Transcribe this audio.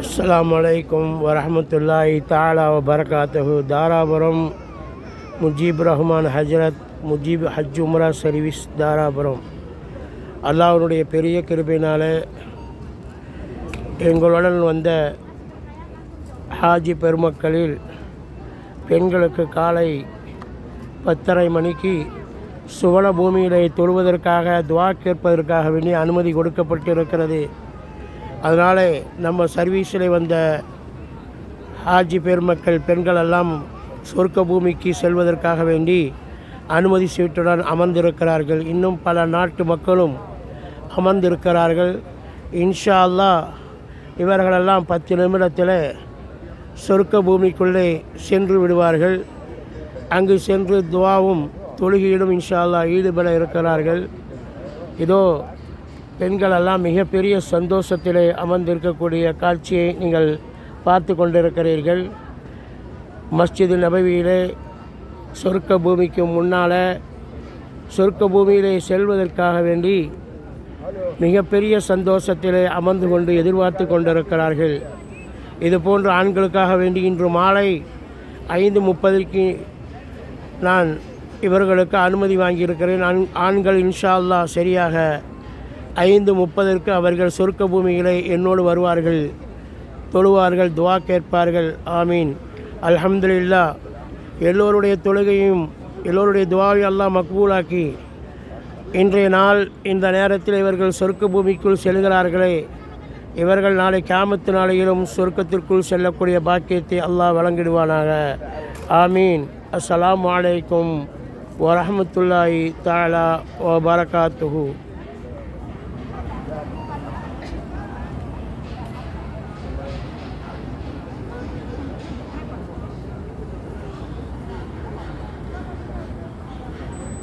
அஸ்ஸலாமு அலைக்கும் வரஹ்மத்துல்லாஹி தஆலா வபரகாத்துஹு. தாராபுரம் முஜீப் ரஹ்மான் ஹஜ்ரத் முஜீப் ஹஜ் உம்ரா சர்வீஸ் தாராபுரம். அல்லாஹ்வுடைய பெரிய கிருபையினால் எங்களுடன் வந்த ஹாஜி பெருமக்களில் பெண்களுக்கு காலை 10:30 மணிக்கு சுவன பூமியிலே தொழுவதற்காக துவா கேட்பதற்காக வேண்டிய அனுமதி கொடுக்கப்பட்டிருக்கிறது. அதனால் நம்ம சர்வீஸில் வந்த ஹாஜி பெருமக்கள் பெண்கள் எல்லாம் சொர்க்க பூமிக்கு செல்வதற்காக வேண்டி அனுமதி சீட்டுடன் அமர்ந்திருக்கிறார்கள். இன்னும் பல நாட்டு மக்களும் அமர்ந்திருக்கிறார்கள். இன்ஷா அல்லாஹ் இவர்களெல்லாம் 10 நிமிடத்தில் சொர்க்க பூமிக்குள்ளே சென்று விடுவார்கள். அங்கு சென்று துவாவும் தொழுகையிலும் இன்ஷா அல்லாஹ் ஈடுபட இருக்கிறார்கள். இதோ பெண்களெல்லாம் மிகப்பெரிய சந்தோஷத்திலே அமர்ந்திருக்கக்கூடிய காட்சியை நீங்கள் பார்த்து கொண்டிருக்கிறீர்கள். மஸ்ஜிது நபவியிலே சொர்க்க பூமிக்கு முன்னால் சொர்க்க பூமியிலே செல்வதற்காக வேண்டி மிகப்பெரிய சந்தோஷத்திலே அமர்ந்து கொண்டு எதிர்பார்த்து கொண்டிருக்கிறார்கள். இதுபோன்று ஆண்களுக்காக வேண்டி இன்று மாலை 5:30 நான் இவர்களுக்கு அனுமதி வாங்கியிருக்கிறேன். ஆண்கள் இன்ஷா அல்லாஹ் சரியாக 5:30 அவர்கள் சொர்க்க பூமியிலே என்னோடு வருவார்கள், தொழுவார்கள், துவா கேட்பார்கள். ஆமீன். அல்ஹம்துலில்லாஹ். எல்லோருடைய தொழுகையும் எல்லோருடைய துவாவை அல்லாஹ் மக்பூலாக்கி இன்றைய நாள் இந்த நேரத்தில் இவர்கள் சொர்க்க பூமிக்குள் செல்கிறார்களே, இவர்கள் நாளை கியாமத்து நாளையிலும் சொர்க்கத்திற்குள் செல்லக்கூடிய பாக்கியத்தை அல்லாஹ் வழங்கிடுவானாக. ஆமீன். அஸ்ஸலாமு அலைக்கும் வரஹ்மத்துல்லாஹி தஆலா வபரகாத்துஹு.